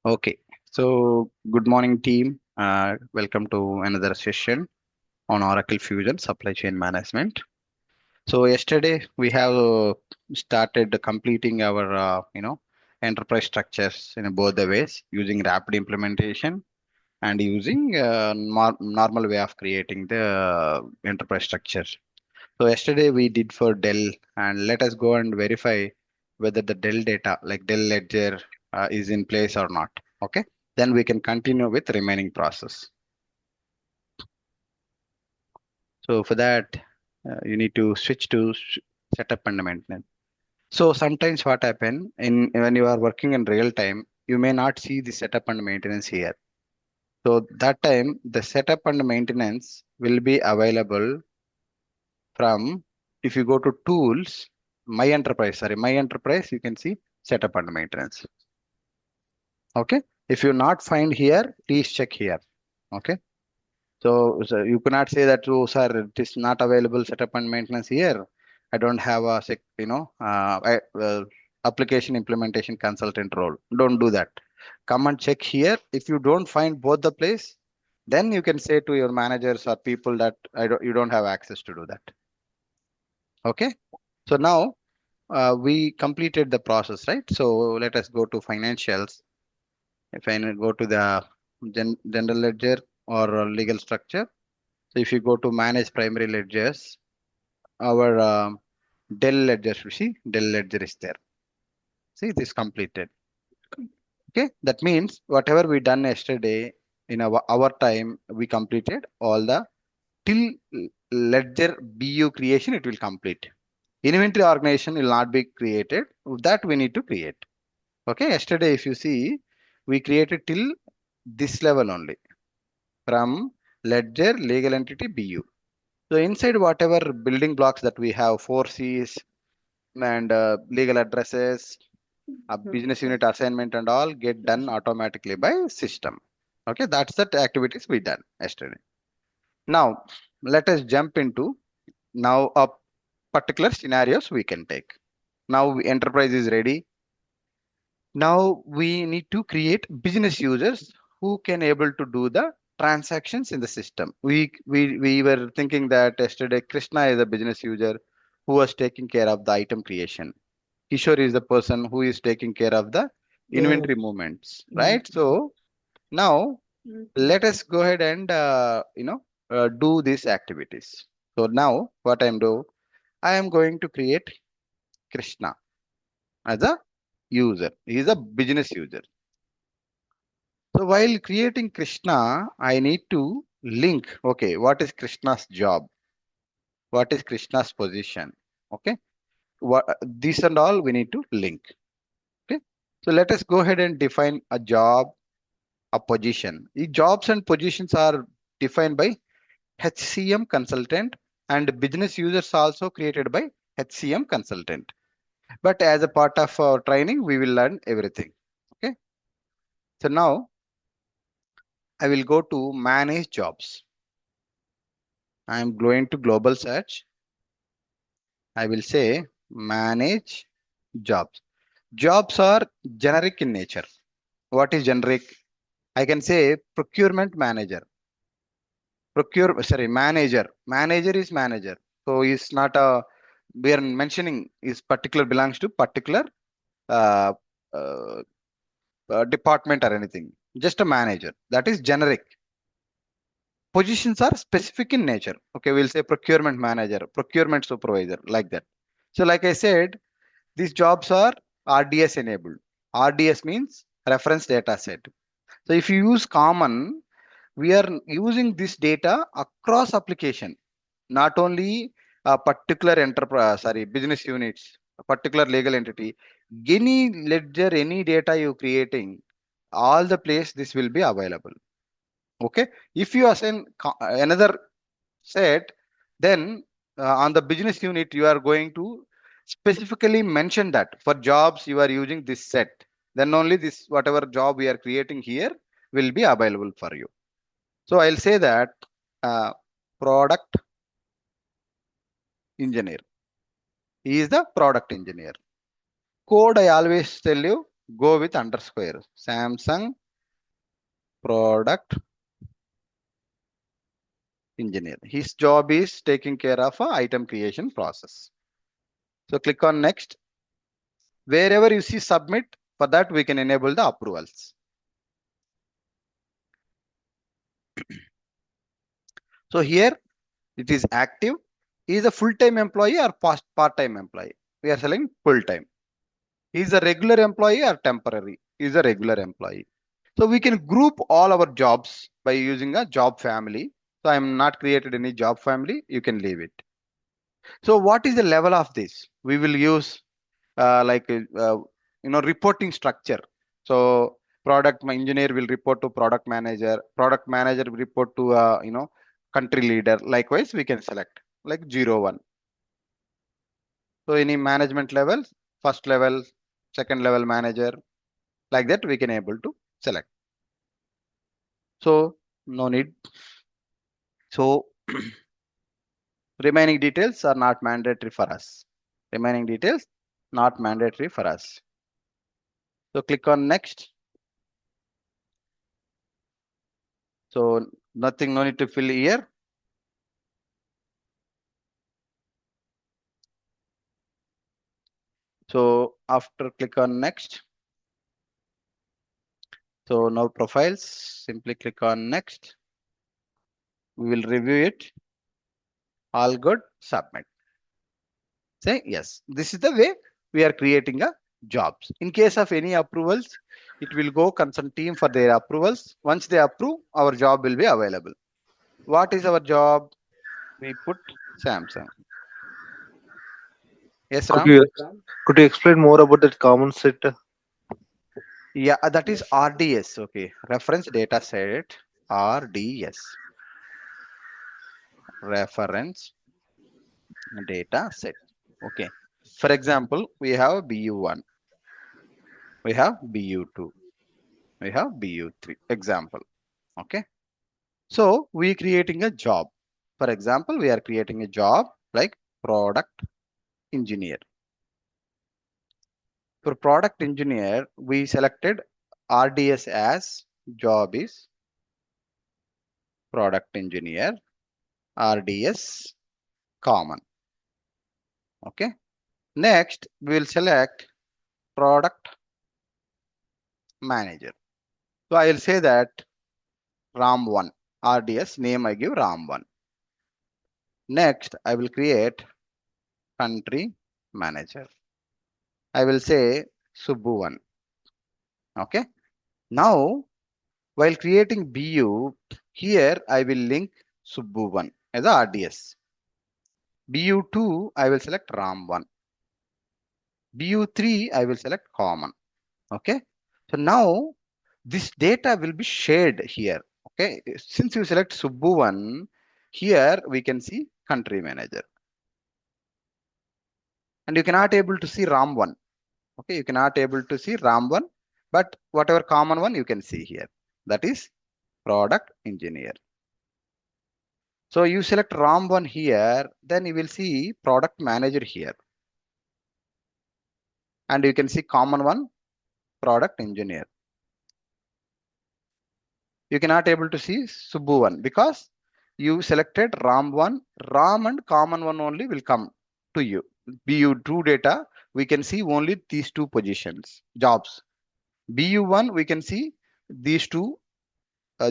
Okay, so good morning, team. Welcome to another session on Oracle Fusion Supply Chain Management. So yesterday we have started completing our enterprise structures in both the ways using rapid implementation and using normal way of creating the enterprise structure. So yesterday we did for Dell, and let us go and verify whether the Dell data, like Dell Ledger, is in place or not. Okay, then we can continue with remaining process. So for that, you need to switch to setup and maintenance. So sometimes what happen in when you are working in real time, you may not see the setup and maintenance here. So that time the setup and maintenance will be available from, if you go to tools, my enterprise, you can see setup and maintenance. Okay. If you not find here, please check here. Okay. So you cannot say that, oh, sir, it is not available setup and maintenance here. I don't have a application implementation consultant role. Don't do that. Come and check here. If you don't find both the place, then you can say to your managers or people that you don't have access to do that. Okay. So now we completed the process, right? So let us go to financials. If I go to the general ledger or legal structure, so if you go to manage primary ledgers, our Dell ledger, you see, Dell ledger is there. See, this completed. Okay, that means whatever we done yesterday in our time, we completed all the till ledger BU creation. It will complete. Inventory organization will not be created. That we need to create. Okay, yesterday if you see, we created till this level only from ledger legal entity BU. So inside whatever building blocks that we have, 4Cs and legal addresses, business unit assignment and all get done automatically by system. Okay, that's the activities we done yesterday. Now let us jump into now a particular scenarios we can take. Now enterprise is ready. Now we need to create business users who can able to do the transactions in the system. We were thinking that yesterday Krishna is a business user who was taking care of the item creation. Kishore is the person who is taking care of the Yes. inventory movements, right? So now let us go ahead and do these activities. So now what I'm doing, I am going to create Krishna as a user. He is a business user. So while creating Krishna, I need to link. Okay, what is Krishna's job? What is Krishna's position? Okay, what this and all we need to link. Okay, so let us go ahead and define a job, a position. The jobs and positions are defined by HCM consultant, and business users also created by HCM consultant. But as a part of our training, we will learn everything. Okay, so now I will go to manage jobs. I am going to global search. I will say manage jobs. Jobs are generic in nature. What is generic? I can say procurement manager. Manager. Manager is manager. So it's not a, we are mentioning is particular belongs to particular uh, uh, department or anything. Just a manager. That is generic. Positions are specific in nature. Okay, we'll say procurement manager, procurement supervisor, like that. So like I said, these jobs are RDS enabled. RDS means reference data set. So if you use common, we are using this data across application, not only a particular enterprise, business units, a particular legal entity, any ledger, any data you creating, all the place this will be available. Okay. If you assign another set, then on the business unit, you are going to specifically mention that for jobs you are using this set. Then only this whatever job we are creating here will be available for you. So I'll say that uh, product engineer. He is the product engineer. Code, I always tell you. go with underscore. Samsung product engineer. His job is taking care of a item creation process. So click on next. Wherever you see submit, for that we can enable the approvals. So here it is active. He is a full-time employee or part-time employee. We are selling full-time. He is a regular employee or temporary. He is a regular employee. So we can group all our jobs by using a job family. So I am not created any job family. You can leave it. So what is the level of this? We will use reporting structure. So product engineer will report to product manager will report to country leader. Likewise we can select like 0 1. So any management level, first level, second level manager, like that we can able to select. So no need. So remaining details are not mandatory for us. Remaining details not mandatory for us. So click on next. So nothing, no need to fill here. So after click on next. So now profiles, simply click on next. We will review it. All good, submit. Say yes. This is the way we are creating a jobs. In case of any approvals, it will go concern team for their approvals. Once they approve, our job will be available. What is our job? We put Samsung. Yes, Could Ram? you could you explain more about that common set? Yeah, that is RDS. Okay. Reference data set, RDS. Reference data set. Okay. For example, we have BU1, we have BU2, we have BU3. Example. Okay. So we creating a job. For example, we are creating a job like product engineer. For product engineer, we selected RDS as job is product engineer, RDS common. Okay. Next, we will select product manager. So I will say that RAM1 RDS name I give RAM1. Next, I will create country manager. I will say Subbu1. Okay. Now, while creating BU, here I will link Subbu1 as a RDS. BU2, I will select RAM1. BU3, I will select common. Okay. So now this data will be shared here. Okay. Since you select Subbu1, here we can see country manager. And you cannot able to see RAM1. Okay. You cannot able to see RAM1, but whatever common one you can see here. That is product engineer. So you select RAM1 here, then you will see product manager here. And you can see common one, product engineer. You cannot able to see Subbu one because you selected RAM1, RAM and common one only will come to you. BU true data, we can see only these two positions, jobs. BU1, we can see these two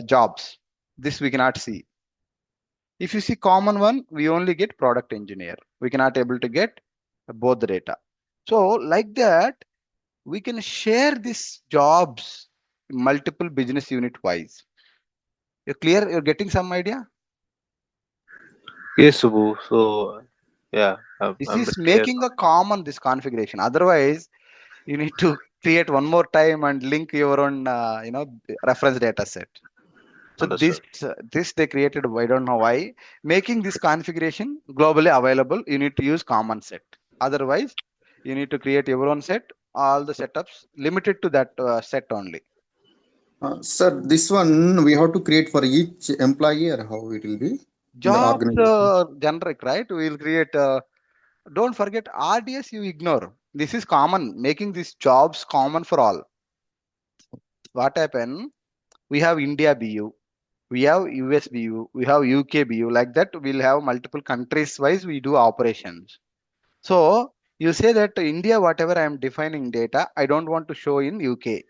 jobs. This we cannot see. If you see common one, we only get product engineer. We cannot able to get both the data. So like that, we can share these jobs multiple business unit wise. You're clear? You're getting some idea? Yes, Subbu. So yeah, This I'm a is bit clear making now. a common this configuration. Otherwise, you need to create one more time and link your own, reference data set. So Understood. this they created. I don't know why. Making this configuration globally available, you need to use common set. Otherwise, you need to create your own set. All the setups limited to that set only. Sir, this one we have to create for each employee or how it will be in the Jobs organization. generic, right? We'll create. Don't forget RDS. You ignore. This is common, making these jobs common for all. What happen? We have India BU, we have US BU, we have UK BU. Like that, we'll have multiple countries wise we do operations. So you say that India, whatever I am defining data, I don't want to show in UK.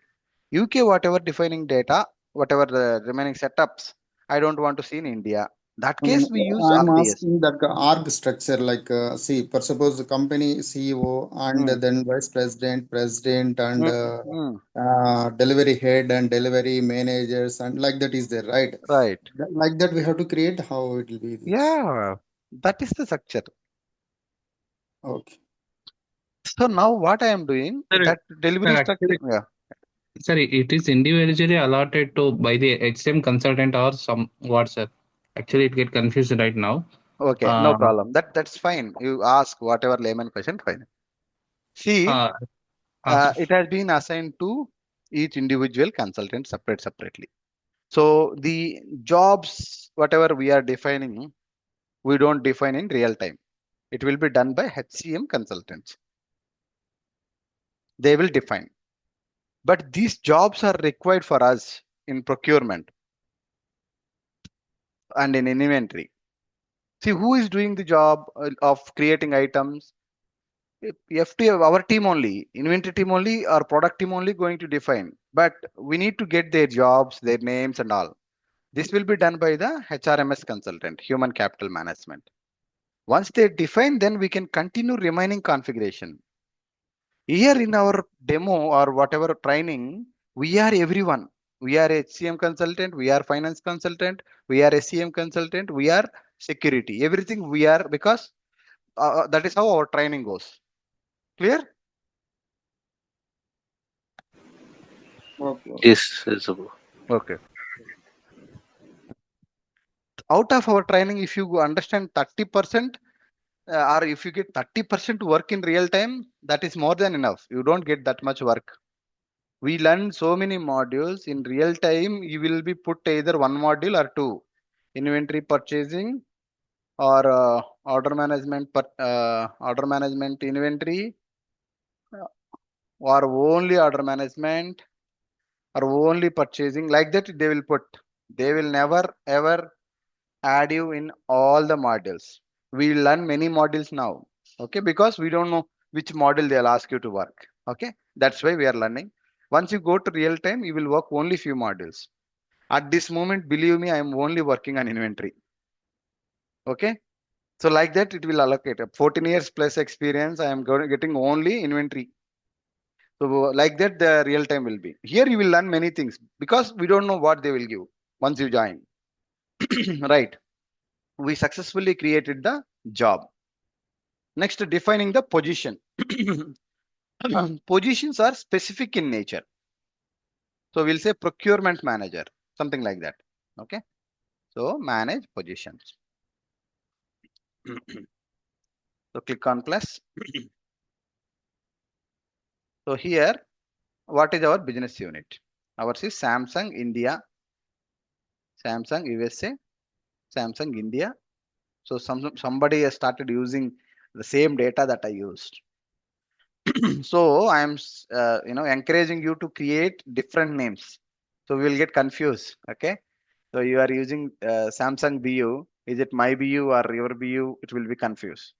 UK, whatever defining data, whatever the remaining setups, I don't want to see in India. That case, we use I'm RDS. asking that org structure, like, see, for suppose the company CEO and Mm, then vice president, president, and mm, mm, delivery head and delivery managers, and like that is there, right? right. Like that, we have to create how it will be this. Yeah, that is the structure. Okay. So now what I am doing, Sir, that delivery sir, structure. actually, Yeah. sir, it is individually allotted to by the HCM consultant or some what, sir? Actually, it get confused right now. Okay, no Uh, problem. That's fine. You ask whatever layman question, fine. See, uh, sir. it has been assigned to each individual consultant separately. So the jobs, whatever we are defining, we don't define in real time. It will be done by HCM consultants. They will define. But these jobs are required for us in procurement and in inventory. See, who is doing the job of creating items? FT, our team only, inventory team only, or product team only going to define. But we need to get their jobs, their names, and all. This will be done by the HRMS consultant, human capital management. Once they define, then we can continue remaining configuration. Here in our demo or whatever training, we are everyone. We are HCM consultant, we are finance consultant, we are SCM consultant, we are security. Everything we are, because that is how our training goes. Clear? Okay. Yes, yes, bro. Okay. Out of our training, if you understand 30%, or if you get 30% work in real time, that is more than enough. You don't get that much work. We learn so many modules in real time. You will be put either one module or two: inventory purchasing, or order management inventory, uh, or only order management, or only purchasing. Like that, they will put. They will never ever add you in all the modules. We learn many modules now. Okay, because we don't know which module they'll ask you to work. Okay, that's why we are learning. Once you go to real time, you will work only few modules. At this moment, believe me, I am only working on inventory. Okay, so like that, it will allocate 14 years plus experience. I am getting only inventory. So like that, the real time will be. Here you will learn many things because we don't know what they will give once you join. Right. We successfully created the job. Next, defining the position. Positions are specific in nature. So we'll say procurement manager, something like that. Okay. So manage positions. So click on plus. So here, what is our business unit? Ours is Samsung India, Samsung USA, Samsung India. So somebody has started using the same data that I used. So I am encouraging you to create different names. So we will get confused. Okay. So you are using Samsung BU. Is it my BU or your BU? It will be confused.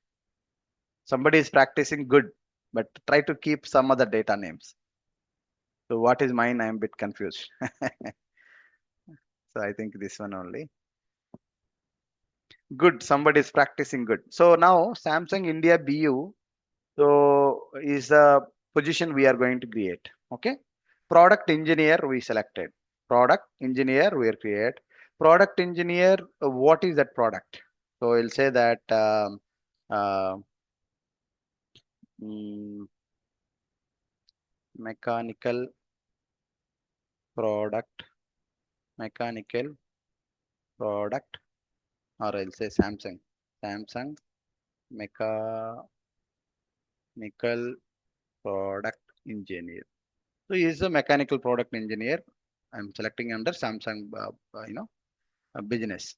Somebody is practicing good, but try to keep some other data names. So what is mine? I am a bit confused. So I think this one only. Good. Somebody is practicing good. So now Samsung India BU. So is the position we are going to create. Okay. Product engineer we selected. Product engineer we create. Product engineer. What is that product? So we'll say that uh, mm, mechanical product, mechanical product, or I'll say Samsung, Samsung mechanical product engineer. So he is a mechanical product engineer. I'm selecting under Samsung, business.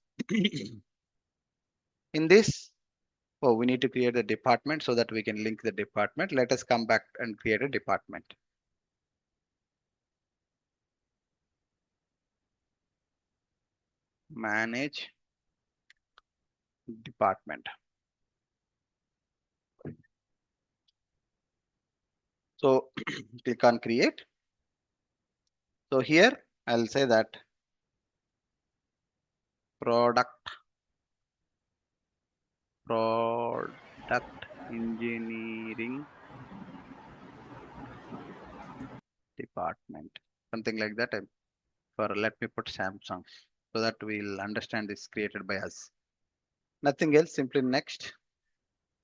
In this, Oh, we need to create the department so that we can link the department. Let us come back and create a department. Manage department. So click on create. So here I'll say that product engineering department, something like that. For let me put Samsung so that we'll understand this created by us. Nothing else, simply next.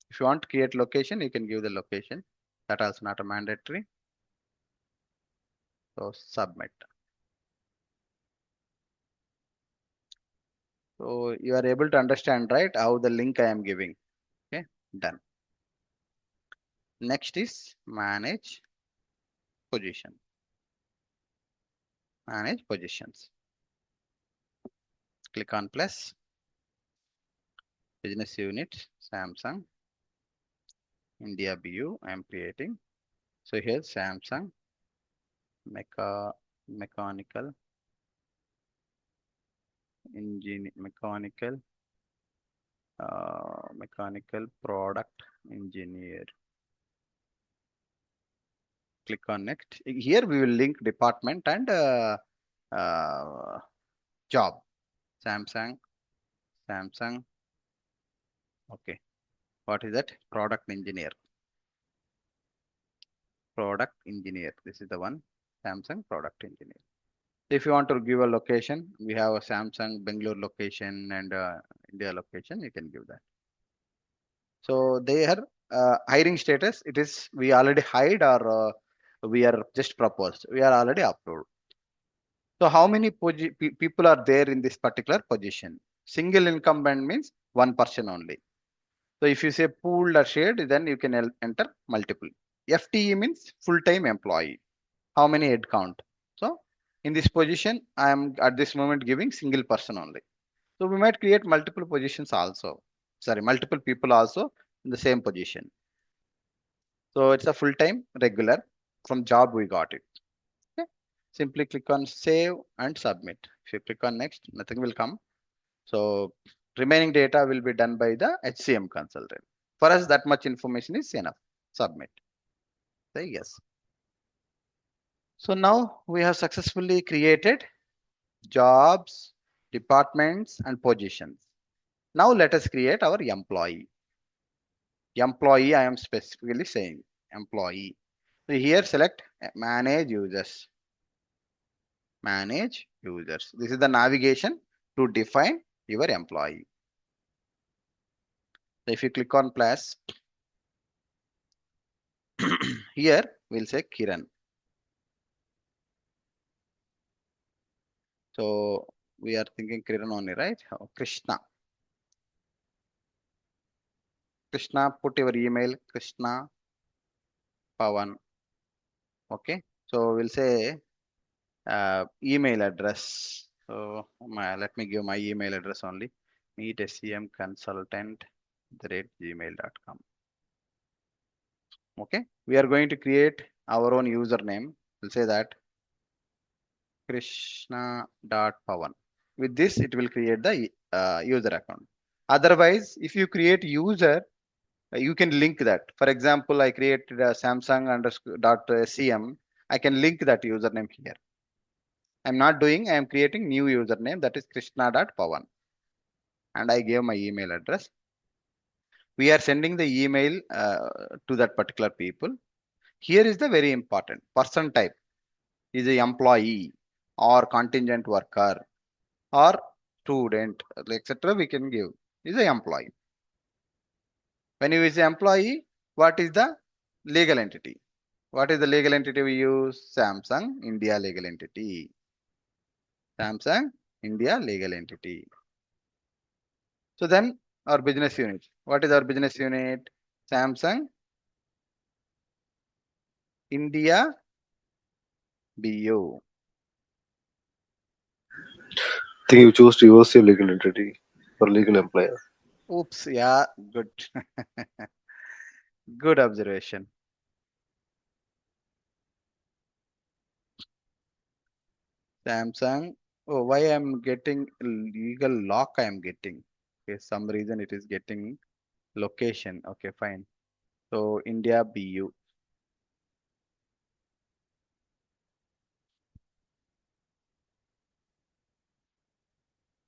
If you want to create location, you can give the location. That also not a mandatory. So submit. So you are able to understand, right, how the link I am giving. Okay, done. Next is manage position. Manage positions. Click on plus. Business unit, Samsung, India BU I am creating. So here Samsung mechanical mechanical product engineer. Click on next. Here we will link department and uh, job. Samsung. Okay. What is that? Product engineer. This is the one. Samsung product engineer. If you want to give a location, we have a Samsung Bangalore location and India location. You can give that. So their hiring status, it is we already hired or we are just proposed. We are already approved. So how many people are there in this particular position? Single incumbent means one person only. So if you say pooled or shared, then you can enter multiple. FTE means full-time employee. How many head count? So in this position, I am at this moment giving single person only. So we might create multiple positions also. Sorry, multiple people also in the same position. So it's a full-time regular. From job we got it. Okay. Simply click on save and submit. If you click on next, nothing will come. So remaining data will be done by the HCM consultant. For us, that much information is enough. Submit. Say yes. So now we have successfully created jobs, departments, and positions. Now let us create our employee. Employee, I am specifically saying employee. So here select manage users. Manage users. This is the navigation to define your employee. So if you click on plus, here we'll say Kiran. So we are thinking Kiran only, right? Oh, Krishna. Krishna, put your email, Krishna Pawan. Okay. So we'll say email address. So let me give my email address only. meetsemconsultant@gmail.com. Okay. We are going to create our own username. We'll say that Krishna.Pawan. With this, it will create the user account. Otherwise, if you create user, you can link that. For example, I created a Samsung _.cm. I can link that username here. I'm not doing, I am creating new username that is Krishna.Pawan. And I gave my email address. We are sending the email to that particular people. Here is the very important person type is a employee or contingent worker or student, etc. We can give is a employee. When you is employee, what is the legal entity? What is the legal entity we use? Samsung India legal entity. Samsung India legal entity. So then our business unit. What is our business unit? Samsung India BU. I think you chose to use your legal entity for legal employer. Oops, yeah, good. Good observation. Samsung. Oh, why I'm getting legal lock? I'm getting. Okay, some reason it is getting location. Okay, fine. So India BU.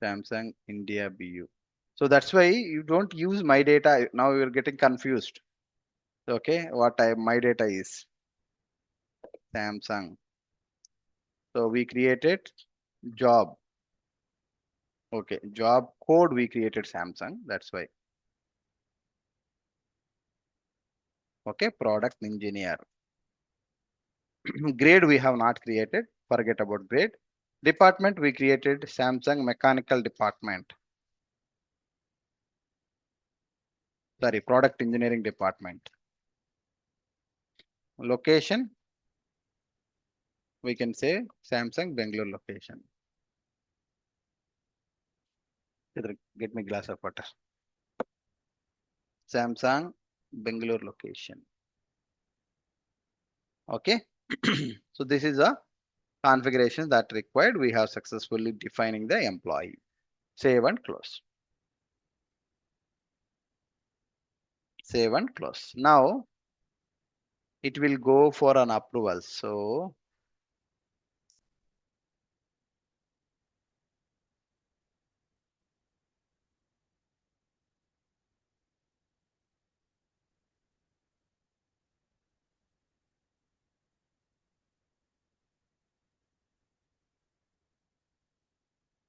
Samsung India BU. So that's why you don't use my data. Now you're getting confused. Okay, what my data is Samsung. So we created job. Okay, job code we created Samsung. That's why. Okay, product engineer. Grade we have not created. Forget about grade. Department we created Samsung mechanical department. Sorry, product engineering department. Location we can say Samsung Bangalore location. Get me glass of water. Samsung Bangalore location. Okay. So this is a configuration that required. We have successfully defining the employee. Save and close. Save and close. Now it will go for an approval. So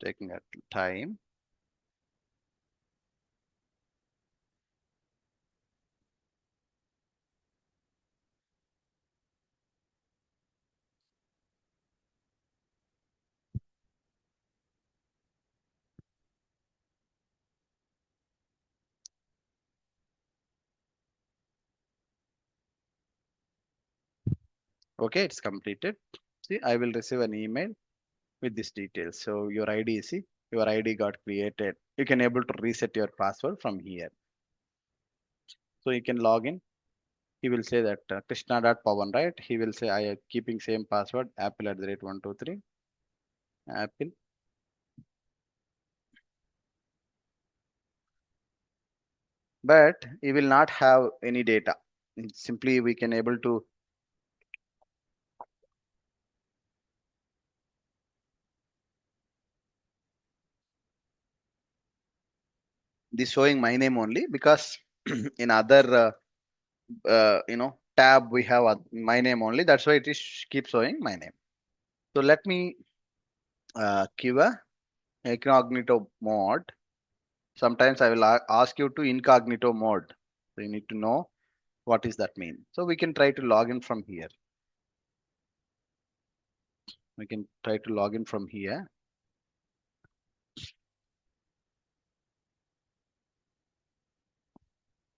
taking a time. Okay, it's completed. See, I will receive an email with this details. So your ID, see, your ID got created. You can able to reset your password from here. So you can log in. He will say that Krishna.Pawan, right? He will say I am keeping same password, apple at the rate 123, apple. But he will not have any data. Simply we can able to this showing my name only because in other tab we have my name only. That's why it is keep showing my name. So let me give a incognito mode. Sometimes I will ask you to incognito mode. So you need to know what is that mean. So we can try to log in from here. We can try to log in from here.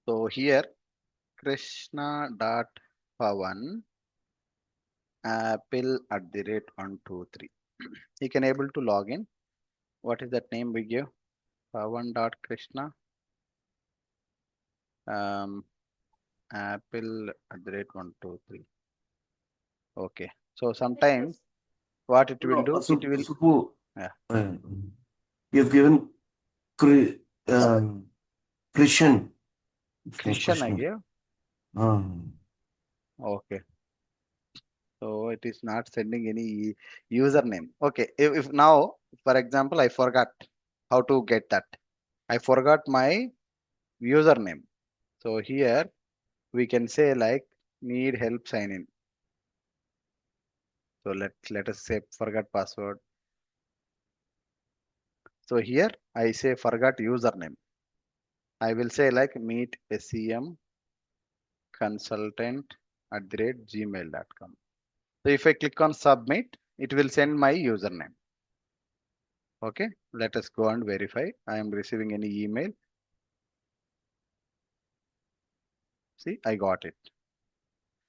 So here Krishna.Pawan apple at the rate 123. You can able to log in. What is that name we give? Pawan.Krishna apple at the rate 123. Okay. So sometimes what it will No, do, it will suppose yeah, you've given Kri- um, Christian. Christian I Christian. gave. Okay. So it is not sending any username. Okay. If now, for example, I forgot how to get that. I forgot my username. So here we can say like need help sign in. So let us say forgot password. So here I say forgot username. I will say like meet SEM consultant at the rate gmail.com. So if I click on submit, it will send my username. Okay, let us go and verify. I am receiving any email. See, I got it.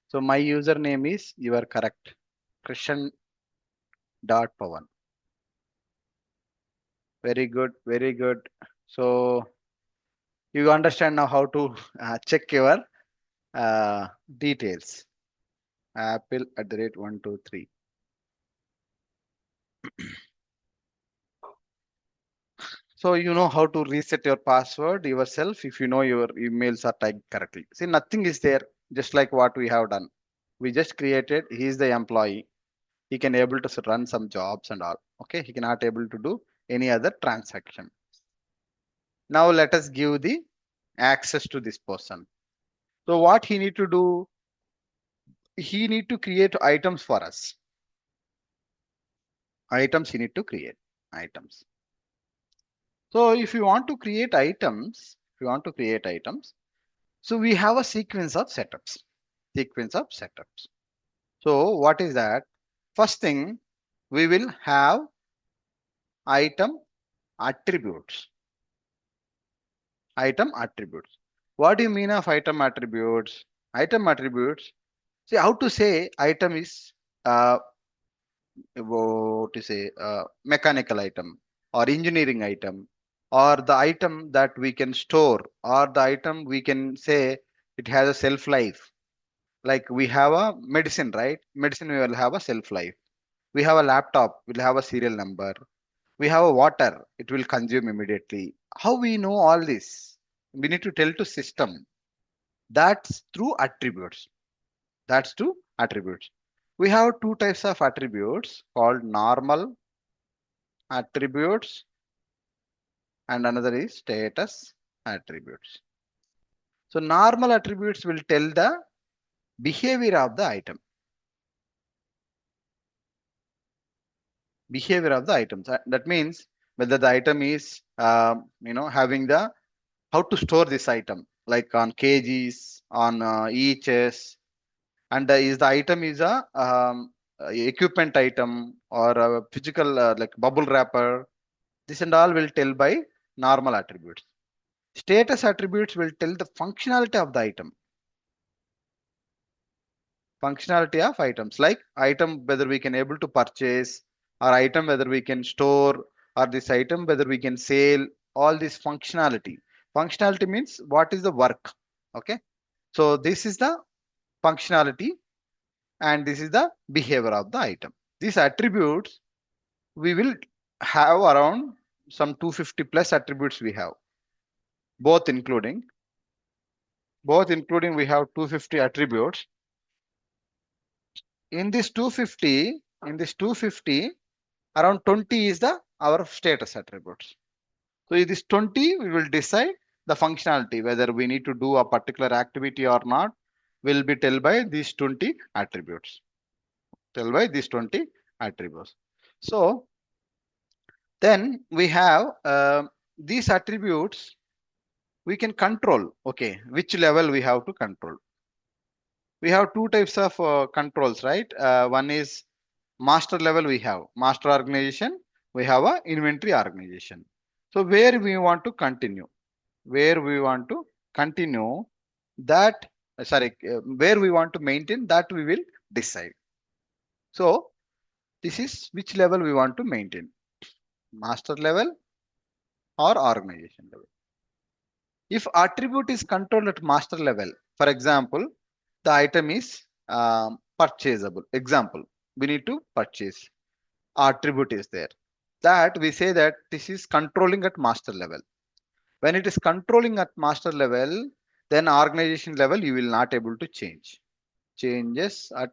So my username is, you are correct, Christian.Pawan. Very good, very good. So You understand now how to check your details. Apple @123. So you know how to reset your password yourself if you know your emails are typed correctly. See, nothing is there, just like what we have done. We just created, he is the employee. He can able to run some jobs and all. Okay, he cannot able to do any other transaction. Now let us give the access to this person. So what he need to do, he need to create items for us. Items he need to create, items. So if you want to create items, so we have a sequence of setups. So what is that? First thing, we will have item attributes. What do you mean of item attributes? See, how to say item is what to say mechanical item or engineering item, or the item that we can store, or the item we can say it has a shelf life. Like we have a medicine, right? Medicine will have a shelf life. We have a laptop, will have a serial number. We have a water, it will consume immediately. How we know all this? We need to tell to system. That's through attributes. We have two types of attributes called normal attributes and another is status attributes. So normal attributes will tell the behavior of the item. That means whether the item is having the how to store this item, like on kgs, on EHS, and is the item is a equipment item or a physical like bubble wrapper. This and all will tell by normal attributes. Status attributes will tell the functionality of the item. Functionality of items, like item whether we can able to purchase, or item whether we can store, or this item whether we can sell. All this functionality. Functionality means what is the work. Okay, so this is the functionality and this is the behavior of the item. These attributes we will have around some 250 plus attributes we have, both including we have 250 attributes. In this 250, around 20 is the our status attributes. So in this 20 we will decide the functionality, whether we need to do a particular activity or not, will be tell by these 20 attributes. So then we have these attributes we can control. Okay, which level we have to control? We have two types of controls, right? One is master level, we have master organization, we have a inventory organization. So where we want to continue, that where we want to maintain, that we will decide. So this is which level we want to maintain, master level or organization level. If attribute is controlled at master level, for example, the item is purchasable. Example, we need to purchase. Attribute is there. That we say that this is controlling at master level. When it is controlling at master level, then organization level you will not able to change. Changes at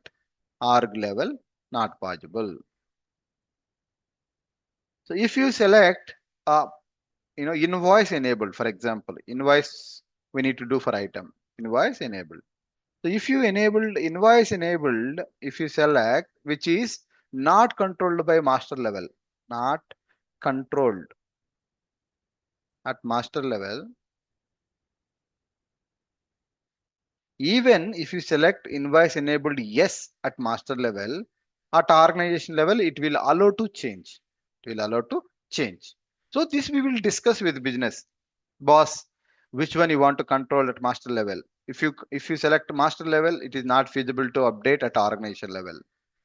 org level not possible. So if you select invoice enabled, for example, invoice we need to do for item, invoice enabled. So if you enabled invoice enabled, if you select which is not controlled by master level, not controlled at master level, even if you select invoice enabled yes at master level, at organization level it will allow to change. So this we will discuss with business boss, which one you want to control at master level. If you select master level, it is not feasible to update at organization level.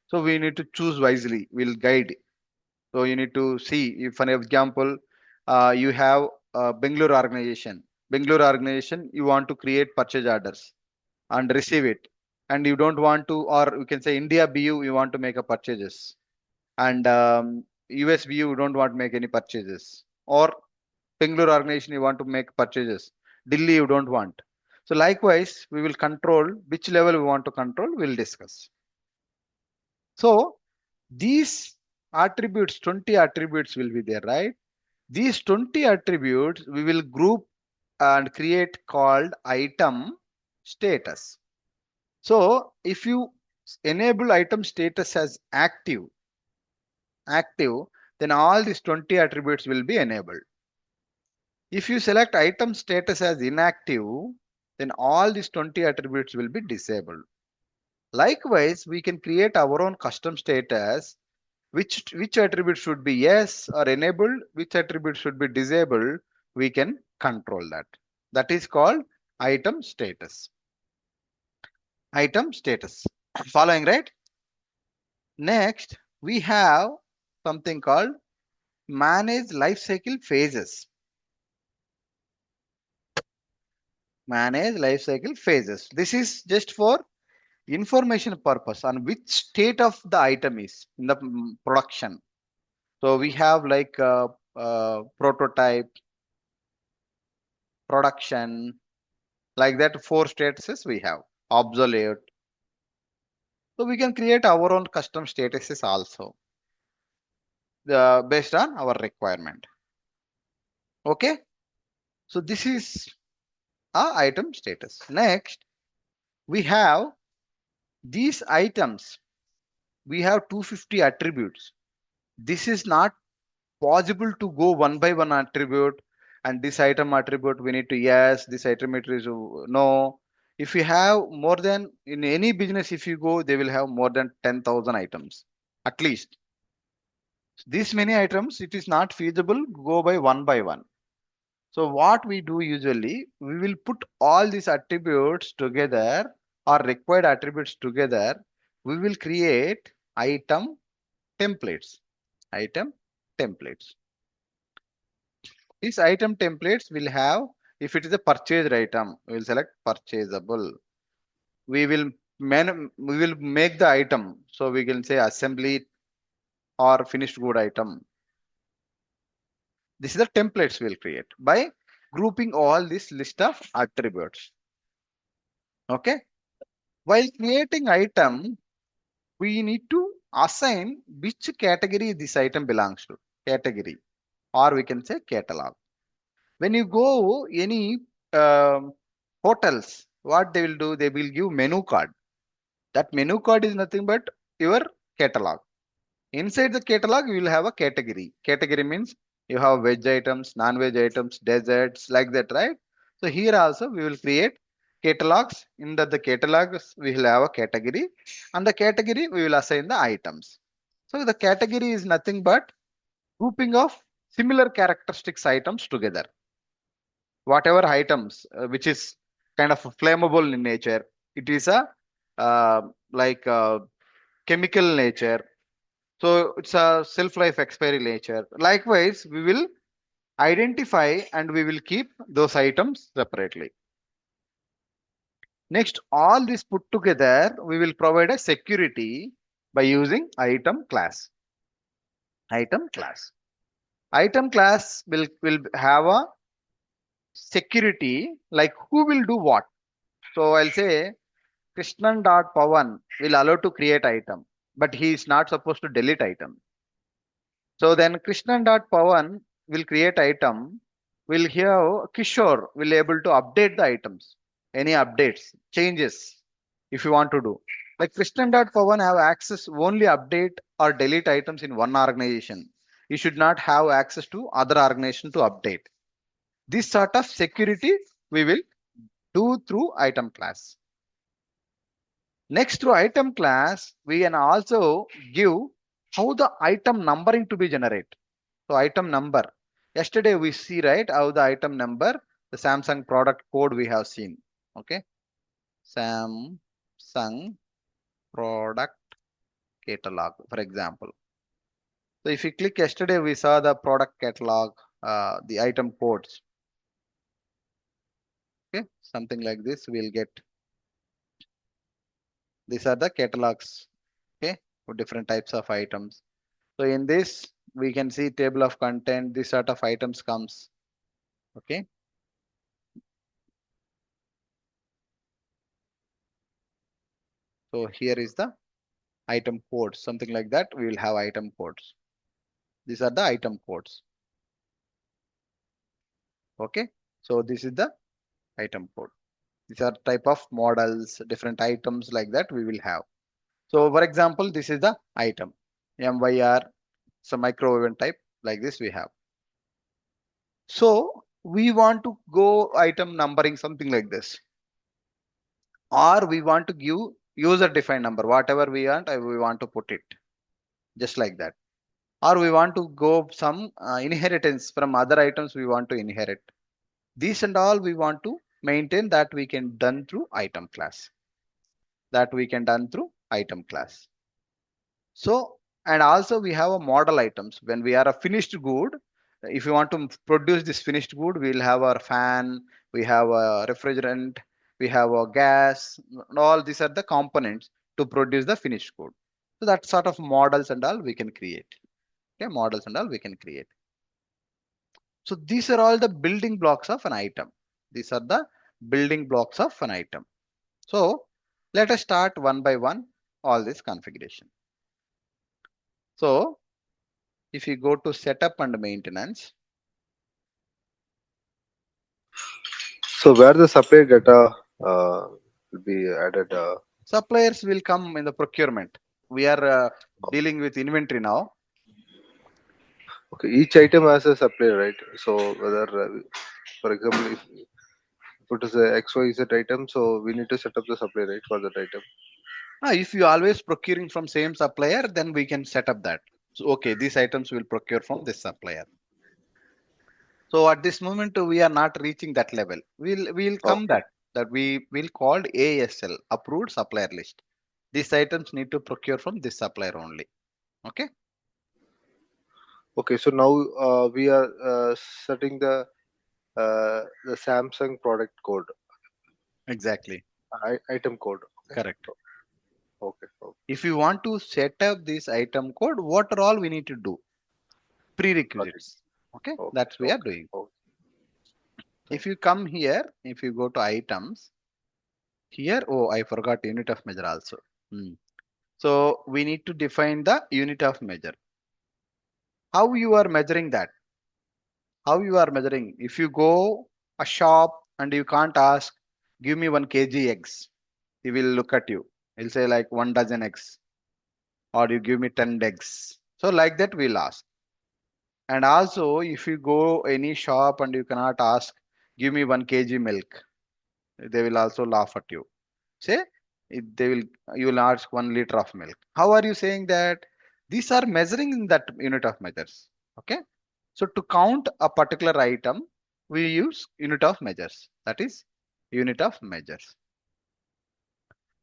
So we need to choose wisely. We'll guide. So you need to see, if an example, you have a Bangalore organization. Bangalore organization, you want to create purchase orders and receive it. And you don't want to, or you can say India BU, you want to make a purchases. And US BU, you don't want to make any purchases. Or Bangalore organization, you want to make purchases. Delhi, you don't want. So likewise, we will control which level we want to control, we'll discuss. So these attributes, 20 attributes will be there, right? These 20 attributes we will group and create called item status. So if you enable item status as active, then all these 20 attributes will be enabled. If you select item status as inactive, then all these 20 attributes will be disabled. Likewise, we can create our own custom status. Which attribute should be yes or enabled, which attribute should be disabled, we can control that. That is called item status. Item status. Following, right? Next, we have something called manage lifecycle phases. Manage lifecycle phases. This is just for information purpose on which state of the item is in the production. So we have like prototype, production, like that 4 statuses we have. Obsolete. So we can create our own custom statuses also based on our requirement. Okay. So this is our item status. Next, we have these items. We have 250 attributes. This is not possible to go one by one attribute, and this item attribute we need to yes, this item is no. If you have more than, in any business, if you go, they will have more than 10,000 items at least. This many items, it is not feasible go by one. So what we do usually, we will put all these attributes together or required attributes together. We will create item templates. Item templates. These item templates will have, if it is a purchased item, we will select purchasable. We will make the item. So we can say assembly or finished good item. This is the templates we'll create by grouping all this list of attributes. Okay. While creating item, we need to assign which category this item belongs to. Category, or we can say catalog. When you go any hotels, what they will do, they will give menu card. That menu card is nothing but your catalog. Inside the catalog, you will have a category. Category means you have veg items, non-veg items, desserts, like that, right? So here also we will create catalogs. In the catalogs, we will have a category, and the category we will assign the items. So the category is nothing but grouping of similar characteristics items together. Whatever items which is kind of flammable in nature, it is a like chemical nature, so it's a self-life expiry nature. Likewise, we will identify and we will keep those items separately. Next, all this put together, we will provide a security by using item class. Item class. Item class will have a security like who will do what. So I'll say Krishnan.Pawan will allow to create item, but he is not supposed to delete item. So then Krishnan.Pawan will create item. Will have Kishore will able to update the items. Any updates, changes, if you want to do. Like Krishnan.Pawan have access only update or delete items in one organization. You should not have access to other organization to update. This sort of security we will do through item class. Next, through item class, we can also give how the item numbering to be generated. So item number. Yesterday we see, right, how the item number, the Samsung product code we have seen. Okay. Samsung product catalog, for example. So if you click yesterday, we saw the product catalog, the item codes. Okay, something like this we'll get. These are the catalogs, okay, for different types of items. So in this, we can see table of content, this sort of items comes, okay. So here is the item codes, something like that. We will have item codes. These are the item codes, okay. So this is the item code. These are type of models, different items like that we will have. So for example, this is the item, MYR, some micro event type like this we have. So we want to go item numbering something like this, or we want to give user defined number, whatever we want, we want to put it just like that. Or we want to go some inheritance from other items we want to inherit. These and all we want to maintain that we can done through item class. So, and also we have a model items. When we are a finished good, if you want to produce this finished good, we'll have our fan, we have a refrigerant, we have a gas, and all these are the components to produce the finished good. So that sort of models and all we can create. Okay, models and all we can create. So these are all the building blocks of an item. These are the building blocks of an item. So let us start one by one all this configuration. So if you go to setup and maintenance, So where the supply data will be added? suppliers will come in the procurement. We are dealing with inventory now. Okay, each item has a supply, right? So whether, for example, if it is a XYZ item, so we need to set up the supply, right, for that item. If you always procuring from same supplier, then we can set up that. So, okay, these items will procure from this supplier. So at this moment, we are not reaching that level. We'll come Okay. that we will called ASL, approved supplier list. These items need to procure from this supplier only. Okay. Okay. So now we are setting the Samsung product code, Exactly. item code. Okay. Correct. Okay. Okay. If you want to set up this item code, what are all we need to do? Got it. Prerequisites. Okay. Okay. That's we are Okay. doing. Okay. If you come here, if you go to items here, oh, I forgot unit of measure also. So we need to define the unit of measure. How you are measuring that? How you are measuring? If you go a shop and you can't ask, give me 1 kg eggs, he will look at you. He'll say like 1 dozen eggs, or you give me 10 eggs. So like that we'll ask. And also, if you go any shop and you cannot ask, give me 1 kg milk, they will also laugh at you. Say, they will, you will ask 1 liter of milk. How are you saying that? These are measuring in that unit of measures. Okay. So to count a particular item, we use unit of measures. That is unit of measures.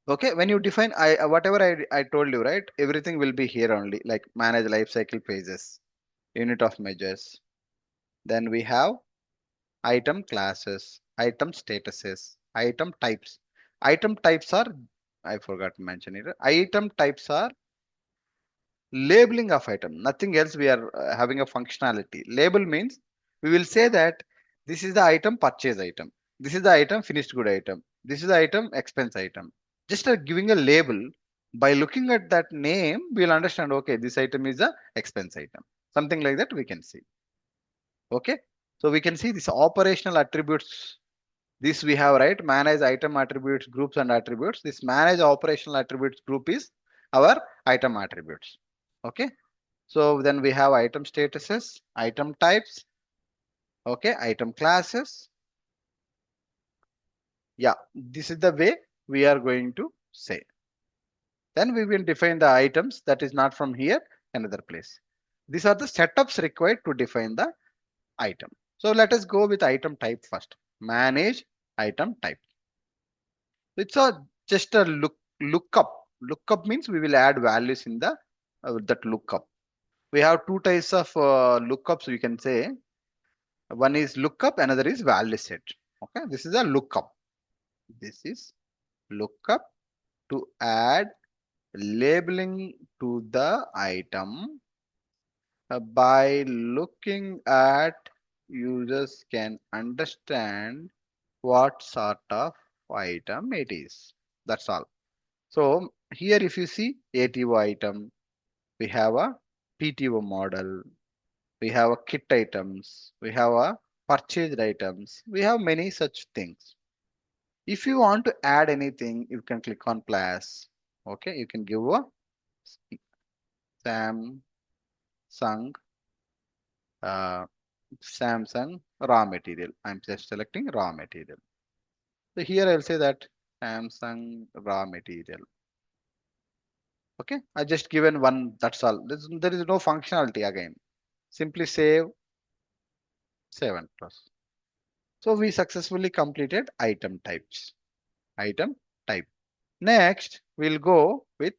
Okay. When you define whatever I told you, right? Everything will be here only, like manage life cycle phases, unit of measures. Then we have item classes, item statuses, item types. Item types are, I forgot to mention it. Item types are labeling of item, nothing else. We are having a functionality. Label means we will say that this is the item purchase item. This is the item finished good item. This is the item expense item. Just giving a label, by looking at that name, we'll understand, okay, this item is a expense item. Something like that we can see. Okay. So we can see this operational attributes. This we have, right? Manage item attributes, groups and attributes. This manage operational attributes group is our item attributes. Okay. So then we have item statuses, item types, okay, item classes. Yeah, this is the way we are going to say. Then we will define the items that is not from here, another place. These are the setups required to define the item. So let us go with item type first. Manage item type. It's a just a lookup. Lookup means we will add values in the that lookup. We have two types of lookups we can say. One is lookup, another is value set. Okay, this is a lookup. This is lookup to add labeling to the item. By looking at, users can understand what sort of item it is. That's all. So here if you see ATO item, we have a PTO model, we have a kit items, we have a purchased items, we have many such things. If you want to add anything, you can click on plus. Okay, you can give a Samsung uh, Samsung raw material. I'm just selecting raw material. So here I'll say that Samsung raw material. Okay, I just given one, that's all. There is no functionality again. Simply save and close. So we successfully completed item types. Item type. Next, we'll go with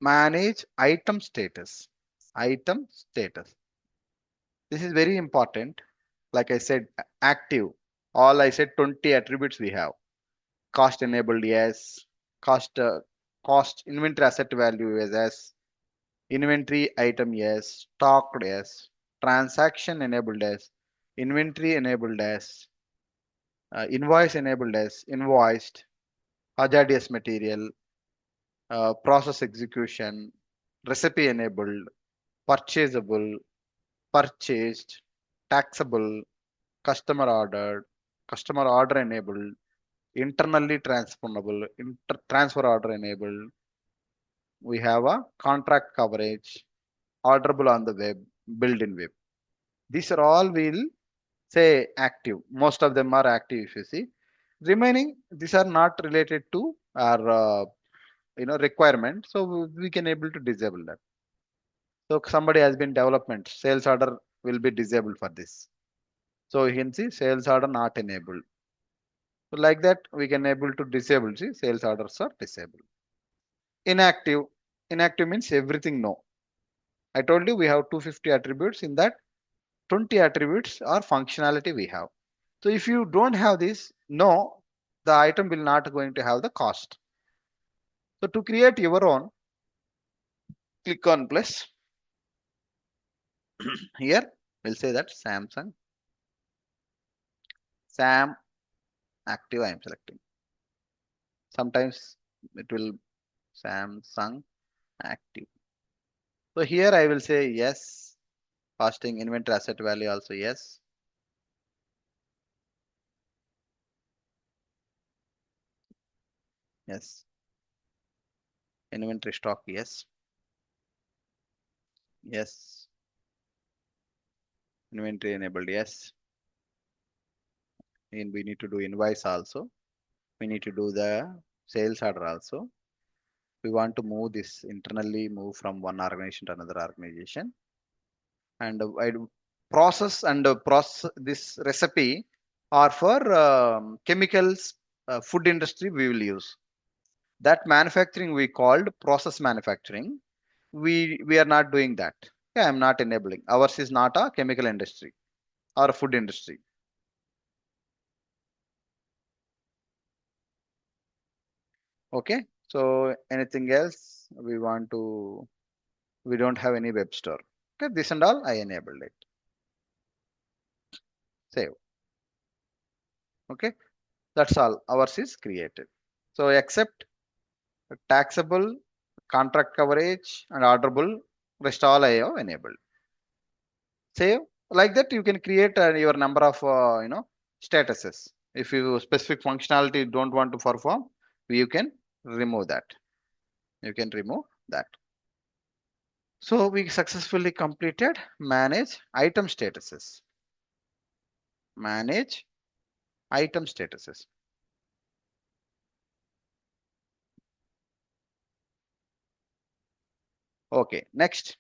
manage item status. Item status. This is very important. Like I said, active. All I said 20 attributes we have. Cost enabled, yes. Cost inventory asset value is yes. Inventory item, yes. Stocked, yes. Transaction enabled, yes. Inventory enabled, yes. Invoice enabled, yes. Invoiced. Hazardous material. Process execution. Recipe enabled. Purchasable. Purchased. Taxable. Customer order enabled. Internally transferable. Transfer order enabled. We have a contract coverage. Orderable on the web. Build in web. These are all will say active. Most of them are active if you see. Remaining, these are not related to our requirement. So we can able to disable that. So somebody has been development, sales order will be disabled for this. So you can see sales order not enabled. So like that we can able to disable, see sales orders are disabled. Inactive, inactive means everything no. I told you we have 250 attributes, in that 20 attributes are functionality we have. So if you don't have this, no, the item will not going to have the cost. So to create your own, click on plus. Here we'll say that Samsung Sam active I am selecting. Sometimes it will Samsung active. So here I will say yes. Costing inventory asset value also yes. Yes. Inventory stock yes. Yes. Inventory enabled yes. And we need to do invoice also. We need to do the sales order also. We want to move this internally, move from one organization to another organization. And I do process and process this recipe are for chemicals, food industry we will use. That manufacturing we called process manufacturing. We are not doing that. Yeah, I'm not enabling. Ours is not a chemical industry or a food industry. Okay. So anything else we want to, we don't have any web store. Okay, this and all I enabled it. Save. Okay, that's all. Ours is created. So except taxable, contract coverage, and orderable, rest all I have enabled. Save. Like that, you can create your number of statuses. If you specific functionality don't want to perform, you can remove that. You can remove that. So we successfully completed manage item statuses. Manage item statuses. Okay, next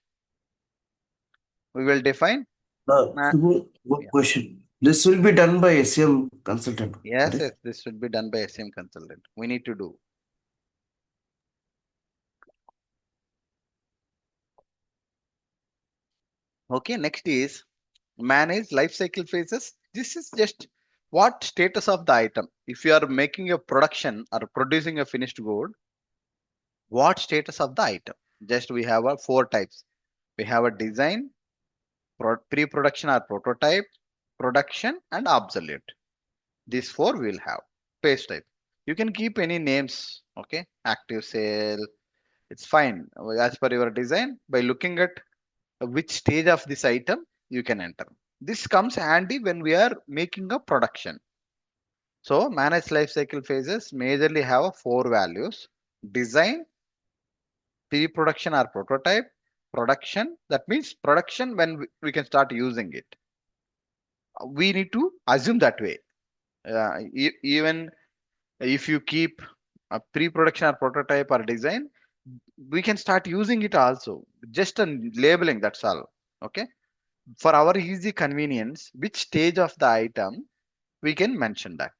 we will define. One Yeah. question. This will be done by SEM consultant, Yes, correct? yes, this should be done by SEM consultant. We need to do. Okay, next is manage life cycle phases. This is just what status of the item. If you are making a production or producing a finished good, what status of the item? Just we have a four types. We have a design, pre-production or prototype, production, and obsolete. These four we will have. Page type. You can keep any names. Okay, active sale. It's fine as per your design. By looking at which stage of this item you can enter. This comes handy when we are making a production. So managed life cycle phases majorly have four values: design, pre-production or prototype, production. That means production when we can start using it. We need to assume that way. Even if you keep a pre-production or prototype or design, we can start using it also. Just a labeling, that's all. Okay. For our easy convenience, which stage of the item we can mention that.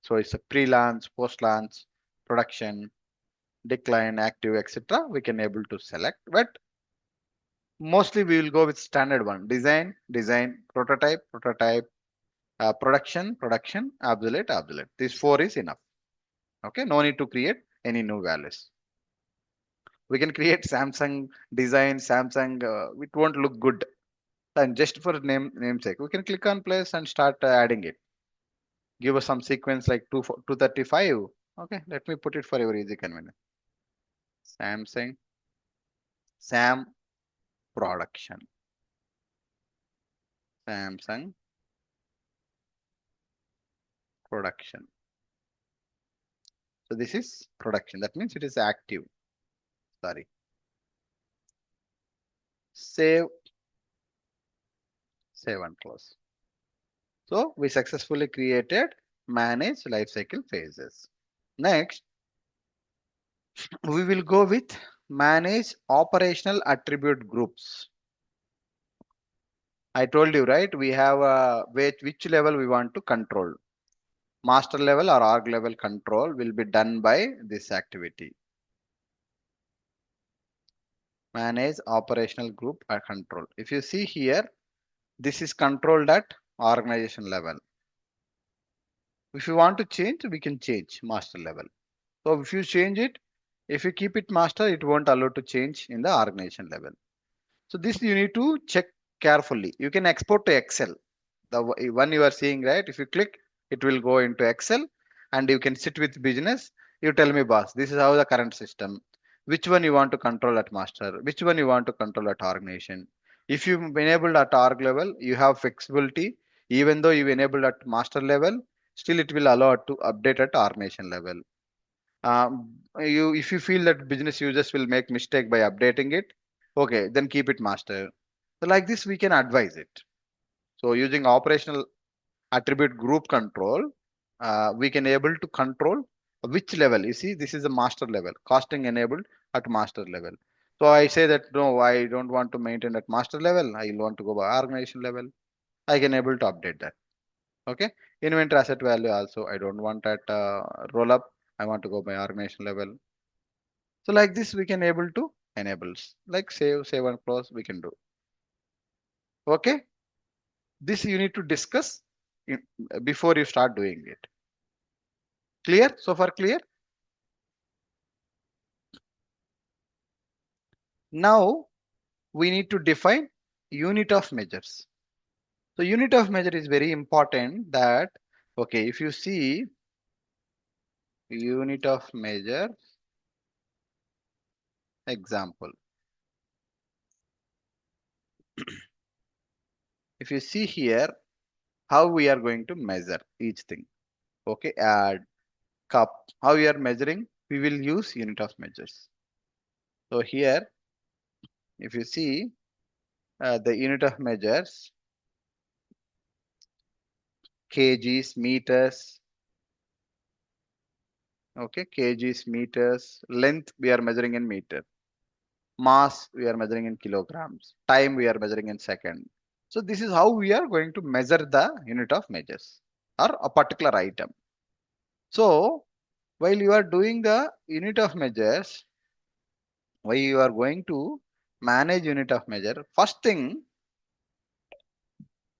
So it's a pre-launch, post-launch, production, decline, active, etc. We can able to select, but mostly we will go with standard one: design, design, prototype, prototype, production, production, obsolete, obsolete. These four is enough. Okay, no need to create any new values. We can create Samsung design, Samsung. It won't look good. And just for namesake, we can click on place and start adding it. Give us some sequence like 235. Okay, let me put it for your easy convenience. Samsung, Sam production, Samsung production. So this is production. That means it is active. Sorry. Save, save and close. So we successfully created manage lifecycle phases. Next, we will go with manage operational attribute groups. I told you, right? We have which level we want to control. Master level or org level control will be done by this activity. Manage operational group or control. If you see here, this is controlled at organization level. If you want to change, we can change master level. So if you change it, if you keep it master, it won't allow to change in the organization level. So this you need to check carefully. You can export to Excel. The one you are seeing, right? If you click, it will go into Excel and you can sit with business. You tell me, boss, this is how the current system. Which one you want to control at master? Which one you want to control at organization? If you enabled at org level, you have flexibility. Even though you enabled at master level, still it will allow to update at organization level. If you feel that business users will make mistake by updating it, okay, then keep it master. So like this, we can advise it. So using operational attribute group control, we can able to control which level. You see, this is a master level, costing enabled at master level. So I say that no, I don't want to maintain at master level. I want to go by organization level. I can able to update that. Okay. Inventory asset value also, I don't want that roll up. I want to go by organization level. So like this, we can able to enables like save and close. We can do. Okay. This you need to discuss before you start doing it. Clear? So far clear? Now we need to define unit of measures. So unit of measure is very important that, okay, if you see unit of measure example, if you see here how we are going to measure each thing, okay, add cup, how we are measuring, we will use unit of measures. So here, if you see the unit of measures, kgs, meters, okay, kgs, meters, length we are measuring in meter, mass we are measuring in kilograms, time we are measuring in second. So this is how we are going to measure the unit of measures or a particular item. So while you are doing the unit of measures, while you are going to manage unit of measure, first thing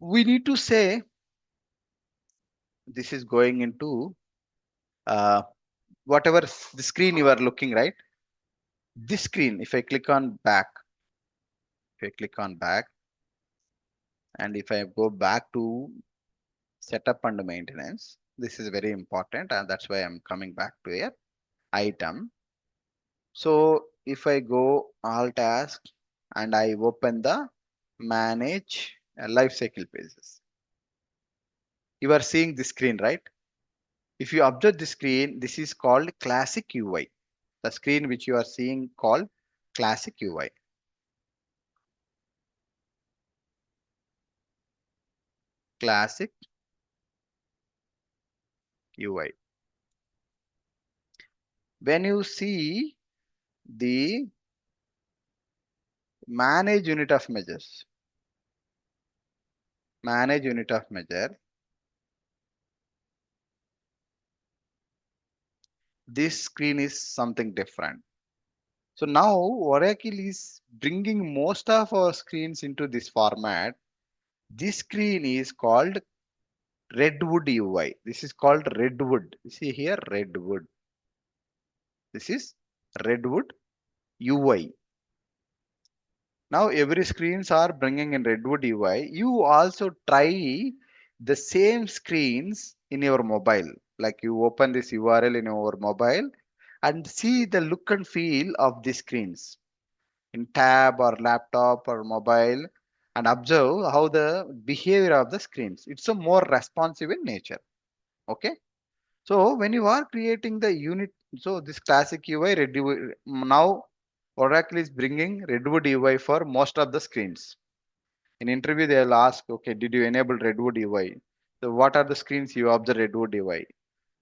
we need to say this is going into whatever the screen you are looking, right? This screen, if I click on back, and if I go back to setup and maintenance, this is very important, and that's why I'm coming back to here, item. So if I go all tasks and I open the manage life cycle pages, you are seeing the screen, right? If you observe the screen, this is called classic UI. The screen which you are seeing called classic UI. Classic UI. When you see the manage unit of measures, manage unit of measure, this screen is something different. So now Oracle is bringing most of our screens into this format. This screen is called Redwood UI. This is called Redwood. You see here, Redwood. This is Redwood UI. Now every screens are bringing in Redwood UI. You also try the same screens in your mobile. Like you open this URL in your mobile and see the look and feel of the screens in tab or laptop or mobile, and observe how the behavior of the screens. It's a more responsive in nature. Okay. So when you are creating the unit, so this classic UI Redwood, now Oracle is bringing Redwood UI for most of the screens. In interview, they'll ask, okay, did you enable Redwood UI? So what are the screens you observe Redwood UI?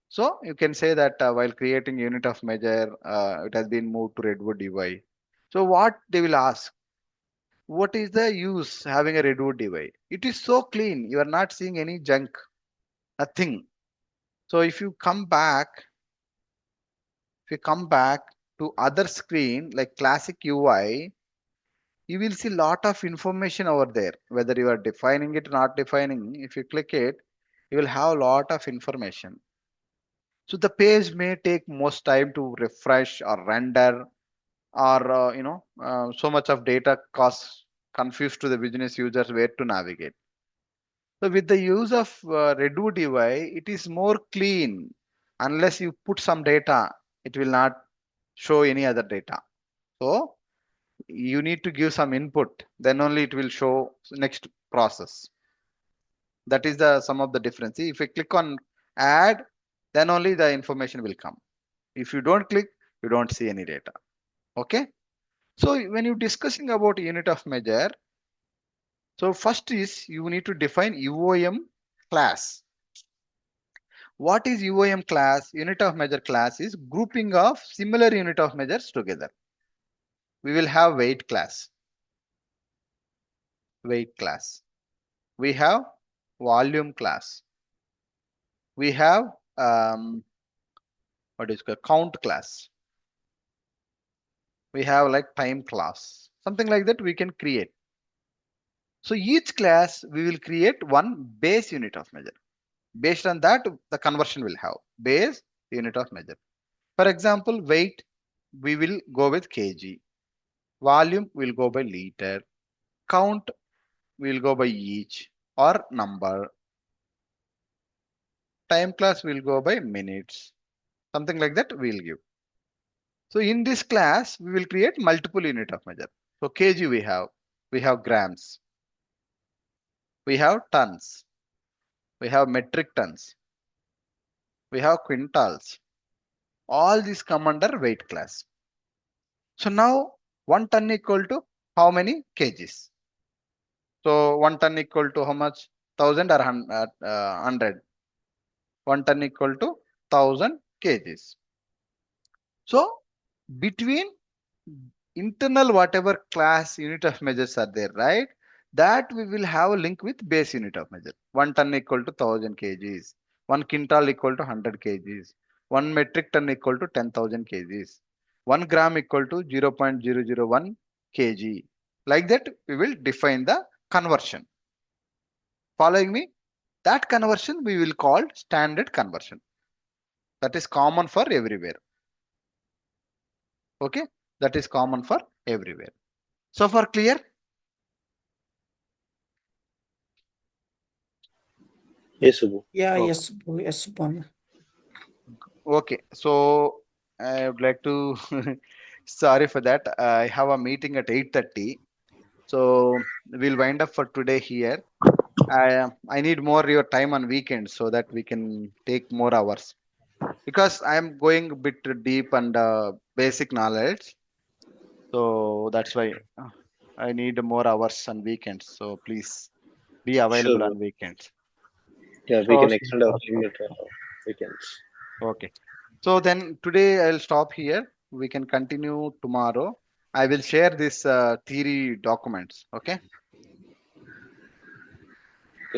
So you can say that while creating unit of measure, it has been moved to Redwood UI. So what they will ask, what is the use having a Redwood UI? It is so clean. You are not seeing any junk, nothing. So if you come back to other screen like classic UI, you will see lot of information over there, whether you are defining it or not defining. If you click it, you will have a lot of information. So the page may take most time to refresh or render, or so much of data cause confused to the business users where to navigate. So with the use of Redwood UI, it is more clean. Unless you put some data, it will not show any other data. So you need to give some input, then only it will show next process. That is the some of the difference. See, if you click on add, then only the information will come. If you don't click, you don't see any data. Okay. So when you're discussing about unit of measure, so first is you need to define UOM class. What is UOM class? Unit of measure class is grouping of similar unit of measures together. We will have weight class. Weight class. We have volume class. We have what is called count class. We have like time class. Something like that we can create. So each class we will create one base unit of measure. Based on that, the conversion will have base unit of measure. For example, weight, we will go with kg. Volume will go by liter. Count will go by each or number. Time class will go by minutes. Something like that we'll give. So in this class, we will create multiple unit of measure. So kg we have grams, we have tons, we have metric tons, we have quintals. All these come under weight class. So now 1 ton equal to how many kgs? So 1 ton equal to how much? 1000 or 100? 1 ton equal to 1000 kgs. So between internal whatever class unit of measures are there, right? That we will have a link with base unit of measure. 1 ton equal to 1000 kgs. 1 quintal equal to 100 kgs. 1 metric ton equal to 10,000 kgs. 1 gram equal to 0.001 kg. Like that, we will define the conversion. Following me? That conversion we will call standard conversion. That is common for everywhere. Okay, that is common for everywhere. So far clear? Yes, Subbu. Yeah, Okay. yes, yes, Subban. Okay, so I would like to sorry for that. I have a meeting at 8:30. So we'll wind up for today here. I need more your time on weekends so that we can take more hours because I am going a bit deep and basic knowledge. So that's why I need more hours on weekends. So please be Sure, available bro. on weekends. Yeah, we can Okay. extend our limit weekends. Okay. So then today I'll stop here. We can continue tomorrow. I will share this theory documents. Okay.